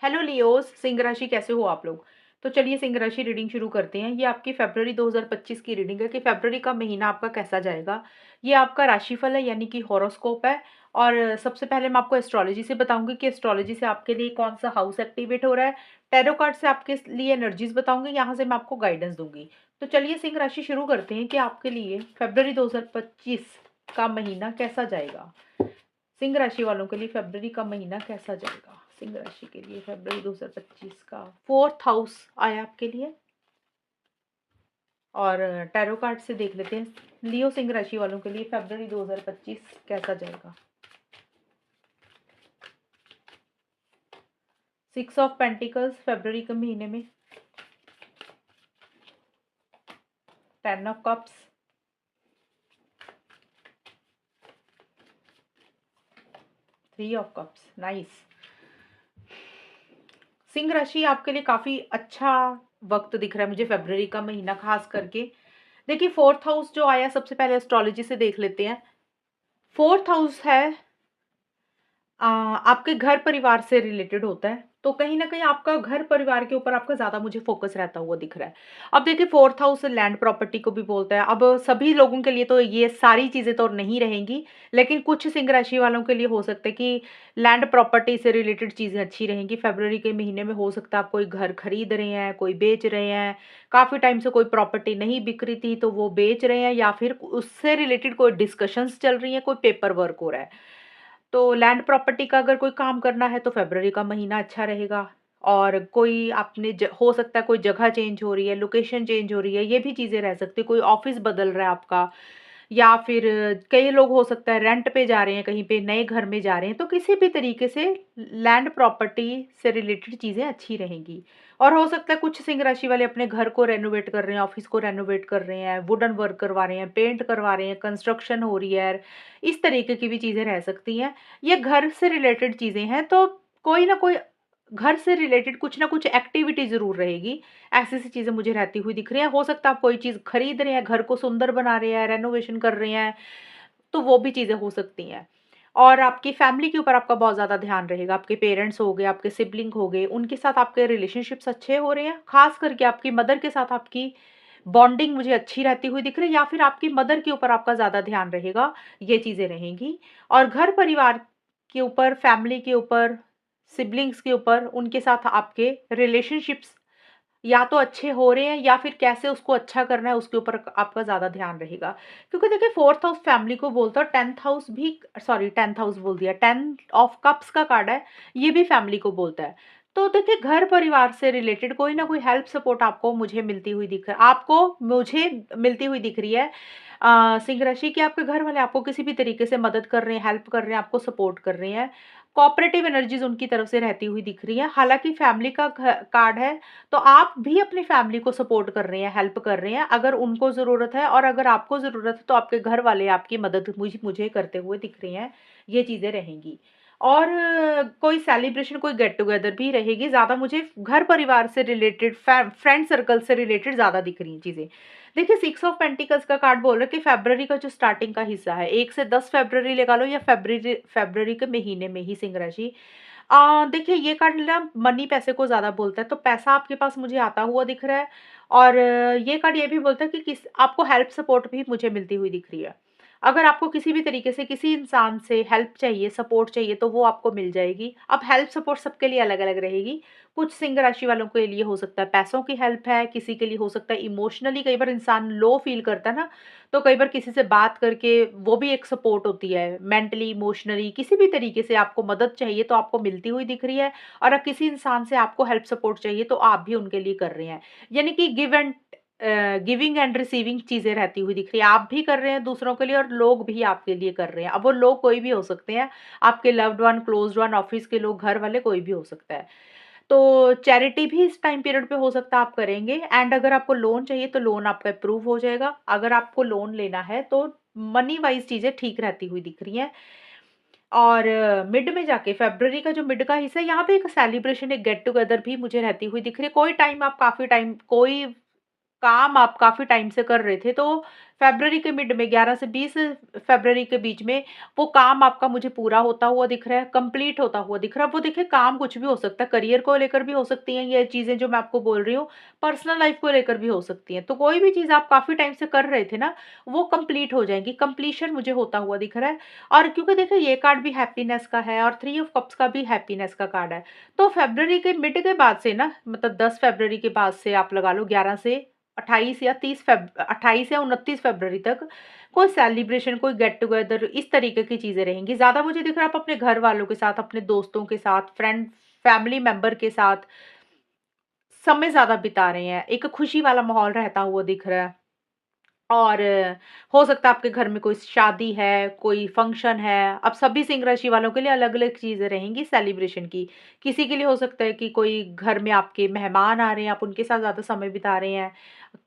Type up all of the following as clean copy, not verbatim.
Hello Leos, Singh राशि कैसे हो आप लोग। तो चलिए सिंह राशि रीडिंग शुरू करते हैं। ये आपकी फरवरी 2025 की रीडिंग है कि फरवरी का महीना आपका कैसा जाएगा। ये आपका राशिफल है यानी कि हॉरोस्कोप है। और सबसे पहले मैं आपको एस्ट्रोलॉजी से बताऊंगी कि एस्ट्रोलॉजी से आपके लिए कौन सा हाउस एक्टिवेट हो रहा है। टैरो कार्ड से आपके लिए एनर्जीज बताऊंगी, यहाँ से मैं आपको गाइडेंस दूंगी। तो चलिए सिंह राशि शुरू करते हैं कि आपके लिए फरवरी 2025 का महीना कैसा जाएगा। सिंह राशि वालों के लिए फरवरी का महीना कैसा जाएगा। सिंह राशि के लिए फरवरी 2025 का फोर्थ हाउस आया आपके लिए। और टैरो कार्ड से देख लेते हैं लियो सिंह राशि वालों के लिए फरवरी 2025 कैसा जाएगा। सिक्स ऑफ पेंटिकल्स फरवरी के महीने में, ten of cups, three of cups. Nice. Singh राशि आपके लिए काफी अच्छा वक्त दिख रहा है मुझे फरवरी का महीना खास करके। देखिए फोर्थ हाउस जो आया, सबसे पहले एस्ट्रोलॉजी से देख लेते हैं। फोर्थ हाउस है आपके घर परिवार से रिलेटेड होता है, तो कहीं ना कहीं आपका घर परिवार के ऊपर आपका ज्यादा मुझे फोकस रहता हुआ दिख रहा है। अब देखिए फोर्थ हाउस लैंड प्रॉपर्टी को भी बोलता है। अब सभी लोगों के लिए तो ये सारी चीजें तो नहीं रहेंगी, लेकिन कुछ सिंह राशि वालों के लिए हो सकता है कि लैंड प्रॉपर्टी से रिलेटेड चीजें अच्छी रहेंगी। फरवरी के महीने में हो सकता है आप कोई घर खरीद रहे हैं, कोई बेच रहे हैं, काफी टाइम से कोई प्रॉपर्टी नहीं बिक रही थी तो वो बेच रहे हैं, या फिर उससे रिलेटेड कोई डिस्कशंस चल रही है, कोई पेपर वर्क हो रहा है। तो लैंड प्रॉपर्टी का अगर कोई काम करना है तो फरवरी का महीना अच्छा रहेगा। और कोई आपने हो सकता है कोई जगह चेंज हो रही है, लोकेशन चेंज हो रही है, ये भी चीज़ें रह सकती है। कोई ऑफिस बदल रहा है आपका, या फिर कई लोग हो सकता है रेंट पे जा रहे हैं, कहीं पे नए घर में जा रहे हैं, तो किसी भी तरीके से लैंड प्रॉपर्टी से रिलेटेड चीज़ें अच्छी रहेंगी। और हो सकता है कुछ सिंह राशि वाले अपने घर को रेनोवेट कर रहे हैं, ऑफिस को रेनोवेट कर रहे हैं, वुडन वर्क करवा रहे हैं, पेंट करवा रहे हैं, कंस्ट्रक्शन हो रही है। इस तरीके की भी चीज़ें रह सकती हैं। ये घर से रिलेटेड चीज़ें हैं, तो कोई ना कोई घर से रिलेटेड कुछ ना कुछ एक्टिविटी ज़रूर रहेगी। ऐसी सी चीज़ें मुझे रहती हुई दिख रही हैं। हो सकता है आप कोई चीज़ खरीद रहे हैं, घर को सुंदर बना रहे हैं, रेनोवेशन कर रहे हैं, तो वो भी चीज़ें हो सकती हैं। और आपकी फैमिली के ऊपर आपका बहुत ज़्यादा ध्यान रहेगा। आपके पेरेंट्स हो गए, आपके सिबलिंग हो गए, उनके साथ आपके रिलेशनशिप्स अच्छे हो रहे हैं। खास करके आपकी मदर के साथ आपकी बॉन्डिंग मुझे अच्छी रहती हुई दिख रही है, या फिर आपकी मदर के ऊपर आपका ज़्यादा ध्यान रहेगा, ये चीज़ें रहेंगी। और घर परिवार के ऊपर, फैमिली के ऊपर, सिबलिंग्स के ऊपर, उनके साथ आपके रिलेशनशिप्स या तो अच्छे हो रहे हैं, या फिर कैसे उसको अच्छा करना है उसके ऊपर आपका ज़्यादा ध्यान रहेगा। क्योंकि देखिए फोर्थ हाउस फैमिली को बोलता है, टेंथ हाउस भी, सॉरी टेंथ हाउस बोल दिया, टेन ऑफ कप्स का कार्ड है, ये भी फैमिली को बोलता है। तो देखिए घर परिवार से रिलेटेड कोई ना कोई हेल्प सपोर्ट आपको मुझे मिलती हुई दिख आपको मुझे मिलती हुई दिख रही है। सिंह राशि के आपके घर वाले आपको किसी भी तरीके से मदद कर रहे हैं, हेल्प कर रहे हैं, आपको सपोर्ट कर रहे हैं। कोऑपरेटिव एनर्जीज उनकी तरफ से रहती हुई दिख रही है। हालांकि फैमिली का कार्ड है, तो आप भी अपनी फैमिली को सपोर्ट कर रहे हैं, हेल्प कर रहे हैं अगर उनको ज़रूरत है, और अगर आपको ज़रूरत है तो आपके घर वाले आपकी मदद मुझे मुझे करते हुए दिख रहे हैं। ये चीज़ें रहेंगी। और कोई सेलिब्रेशन, कोई गेट टुगेदर भी रहेगी। ज़्यादा मुझे घर परिवार से रिलेटेड, फ्रेंड सर्कल से रिलेटेड ज़्यादा दिख रही हैं चीज़ें। देखिए सिक्स ऑफ पेंटिकल्स का कार्ड बोल रहा है कि फरवरी का जो स्टार्टिंग का हिस्सा है, 1 से 10 फरवरी लगा लो, या फरवरी फरवरी के महीने में ही सिंह राशि, देखिए ये कार्ड ना मनी, पैसे को ज़्यादा बोलता है, तो पैसा आपके पास मुझे आता हुआ दिख रहा है। और ये कार्ड ये भी बोलता है कि किस आपको हेल्प सपोर्ट भी मुझे मिलती हुई दिख रही है। अगर आपको किसी भी तरीके से किसी इंसान से हेल्प चाहिए, सपोर्ट चाहिए, तो वो आपको मिल जाएगी। अब हेल्प सपोर्ट सबके लिए अलग-अलग रहेगी। कुछ सिंह राशि वालों के लिए हो सकता है पैसों की हेल्प है, किसी के लिए हो सकता है इमोशनली, कई बार इंसान लो फील करता है ना, तो कई बार किसी से बात करके वो भी एक सपोर्ट होती है। मेंटली, इमोशनली किसी भी तरीके से आपको मदद चाहिए तो आपको मिलती हुई दिख रही है। और अब किसी इंसान से आपको हेल्प सपोर्ट चाहिए तो आप भी उनके लिए कर रहे हैं। यानी कि गिविंग एंड रिसीविंग चीज़ें रहती हुई दिख रही है। आप भी कर रहे हैं दूसरों के लिए, और लोग भी आपके लिए कर रहे हैं। अब वो लोग कोई भी हो सकते हैं, आपके loved one, closed one, office के लोग, घर वाले, कोई भी हो सकता है। तो चैरिटी भी इस टाइम पीरियड पे हो सकता है आप करेंगे। एंड अगर आपको लोन चाहिए तो लोन आपका अप्रूव हो जाएगा। अगर आपको लोन लेना है तो मनी वाइज चीज़ें ठीक रहती हुई दिख रही हैं। और मिड में जाके फरवरी का जो मिड का हिस्सा है, यहाँ पे एक सेलिब्रेशन, एक गेट टुगेदर भी मुझे रहती हुई दिख रही है। कोई टाइम आप काफ़ी टाइम, कोई काम आप काफ़ी टाइम से कर रहे थे, तो फ़रवरी के मिड में 11 से 20 फ़रवरी के बीच में वो काम आपका मुझे पूरा होता हुआ दिख रहा है, कंप्लीट होता हुआ दिख रहा है। वो देखिए काम कुछ भी हो सकता है, करियर को लेकर भी हो सकती हैं ये चीज़ें जो मैं आपको बोल रही हूँ, पर्सनल लाइफ़ को लेकर भी हो सकती हैं। तो कोई भी चीज़ आप काफ़ी टाइम से कर रहे थे ना, वो कंप्लीट हो जाएँगी, कंप्लीशन मुझे होता हुआ दिख रहा है। और क्योंकि देखिए ये कार्ड भी हैप्पीनेस का है और 3 ऑफ कप्स का भी हैप्पीनेस का कार्ड है। तो फ़रवरी के मिड के बाद से ना, मतलब 10 फ़रवरी के बाद से आप लगा लो 11 से 28 या 29 फ़रवरी तक कोई सेलिब्रेशन, कोई गेट टुगेदर इस तरीके की चीज़ें रहेंगी। ज़्यादा मुझे दिख रहा है आप अपने घर वालों के साथ, अपने दोस्तों के साथ, फैमिली मेंबर के साथ समय ज़्यादा बिता रहे हैं। एक खुशी वाला माहौल रहता हुआ दिख रहा है। और हो सकता है आपके घर में कोई शादी है, कोई फंक्शन है। अब सभी सिंह राशि वालों के लिए अलग-अलग चीज़ें रहेंगी सेलिब्रेशन की। किसी के लिए हो सकता है कि कोई घर में आपके मेहमान आ रहे हैं, आप उनके साथ ज़्यादा समय बिता रहे हैं।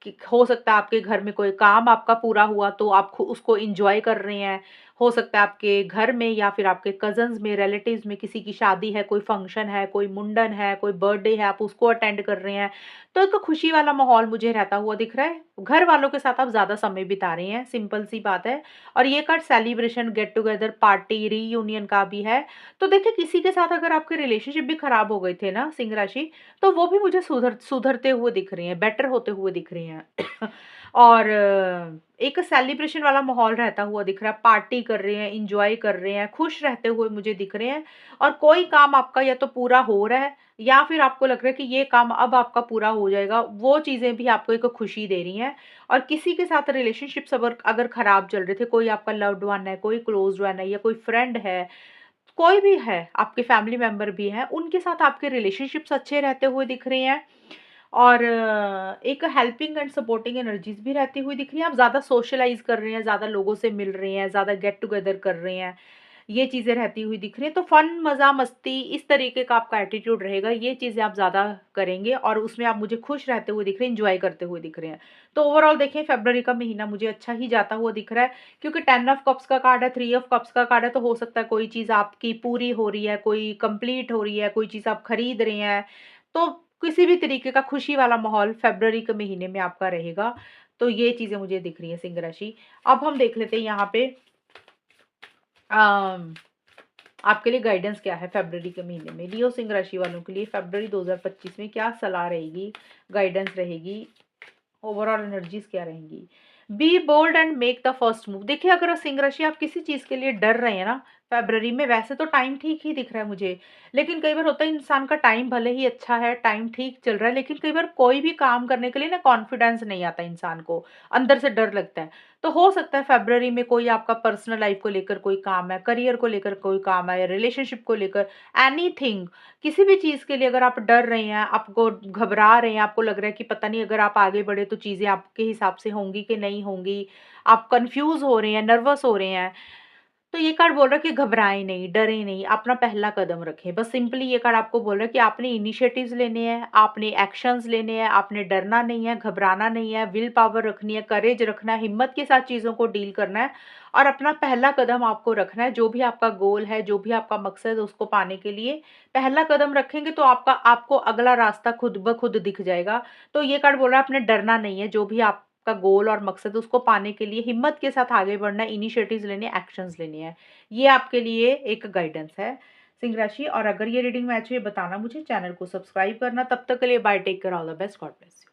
कि हो सकता है आपके घर में कोई काम आपका पूरा हुआ तो आप उसको एन्जॉय कर रहे हैं। हो सकता है आपके घर में या फिर आपके कज़िन्स में, रिलेटिव्स में किसी की शादी है, कोई फंक्शन है, कोई मुंडन है, कोई बर्थडे है, आप उसको अटेंड कर रहे हैं। तो एक खुशी वाला माहौल मुझे रहता हुआ दिख रहा है। घर वालों के साथ आप ज़्यादा समय बिता रहे हैं, सिंपल सी बात है। और ये card celebration, get together, party, reunion का भी है। तो देखिए किसी के साथ अगर आपके रिलेशनशिप भी खराब हो गए थे ना सिंह राशि, तो वो भी मुझे सुधरते हुए दिख रहे हैं, बेटर होते हुए दिख रहे हैं। और एक सेलिब्रेशन वाला माहौल रहता हुआ दिख रहा है, पार्टी कर रहे हैं, एन्जॉय कर रहे हैं, खुश रहते हुए मुझे दिख रहे हैं। और कोई काम आपका या तो पूरा हो रहा है या फिर आपको लग रहा है कि ये काम अब आपका पूरा हो जाएगा, वो चीज़ें भी आपको एक खुशी दे रही हैं। और किसी के साथ रिलेशनशिप्स अगर अगर खराब चल रहे थे, कोई आपका लव्ड वन है, कोई क्लोज़्ड वन है या कोई फ्रेंड है, कोई भी है, आपके फैमिली मेंबर भी हैं, उनके साथ आपके रिलेशनशिप्स अच्छे रहते हुए दिख रहे हैं। और एक हेल्पिंग एंड सपोर्टिंग एनर्जीज़ भी रहती हुई दिख रही है। आप ज़्यादा सोशलाइज़ कर रहे हैं, ज़्यादा लोगों से मिल रहे हैं, ज़्यादा गेट टुगेदर कर रहे हैं। ये चीज़ें रहती हुई दिख रही हैं। तो फन, मज़ा, मस्ती इस तरीके का आपका एटीट्यूड रहेगा। ये चीज़ें आप ज़्यादा करेंगे और उसमें आप मुझे खुश रहते हुए दिख रहे हैं, एन्जॉय करते हुए दिख रहे हैं। तो ओवरऑल देखें फ़रवरी का महीना मुझे अच्छा ही जाता हुआ दिख रहा है, क्योंकि 10 ऑफ कप्स का कार्ड है, 3 ऑफ कप्स का कार्ड है, तो हो सकता है कोई चीज़ आपकी पूरी हो रही है, कोई कंप्लीट हो रही है, कोई चीज़ आप खरीद रहे हैं। तो किसी भी तरीके का खुशी वाला माहौल फ़रवरी के महीने में आपका रहेगा। तो ये चीज़ें मुझे दिख रही हैं सिंह राशि। अब हम देख लेते हैं यहाँ पे अम आपके लिए गाइडेंस क्या है फ़रवरी के महीने में? लियो सिंह राशि वालों के लिए फ़रवरी 2025 में क्या सलाह रहेगी, गाइडेंस रहेगी, ओवरऑल एनर्जीज़ क्या रहेंगी? Be bold and make the first move. देखिए अगर सिंह राशि आप किसी चीज़ के लिए डर रहे हैं ना फ़रवरी में, वैसे तो टाइम ठीक ही दिख रहा है मुझे। लेकिन कई बार होता है इंसान का टाइम भले ही अच्छा है, टाइम ठीक चल रहा है, लेकिन कई बार कोई भी काम करने के लिए ना कॉन्फिडेंस नहीं आता इंसान को, अंदर से डर लगता है। तो हो सकता है फ़रवरी में कोई आपका पर्सनल लाइफ़ को लेकर कोई काम है, करियर को लेकर कोई काम है या रिलेशनशिप को लेकर एनीथिंग, किसी भी चीज़ के लिए अगर आप डर रहे हैं, आपको घबरा रहे हैं, आपको लग रहा है कि पता नहीं अगर आप आगे बढ़े तो चीज़ें आपके हिसाब से होंगी कि नहीं होंगी, आप कन्फ्यूज़ हो रहे हैं, नर्वस हो रहे हैं, तो ये कार्ड बोल रहा है कि घबराएँ नहीं, डरें नहीं, अपना पहला कदम रखें। बस सिंपली ये कार्ड आपको बोल रहा है कि आपने इनिशिएटिव्स लेने हैं, आपने एक्शंस लेने हैं, आपने डरना नहीं है, घबराना नहीं है, विल पावर रखनी है, करेज रखना है, हिम्मत के साथ चीज़ों को डील करना है और अपना पहला कदम आपको रखना है। जो भी आपका गोल है, जो भी आपका मकसद है, उसको पाने के लिए पहला कदम रखेंगे तो आपको अगला रास्ता खुद ब खुद दिख जाएगा। तो ये कार्ड बोल रहा है आपने डरना नहीं है, जो भी आपका गोल और मकसद है उसको पाने के लिए हिम्मत के साथ आगे बढ़ना है, इनिशिएटिव्स लेने हैं, एक्शंस लेने हैं। ये आपके लिए एक गाइडेंस है सिंह राशि। और अगर ये रीडिंग मैच हुई बताना मुझे, चैनल को सब्सक्राइब करना। तब तक के लिए bye, take care, all the best, God bless you.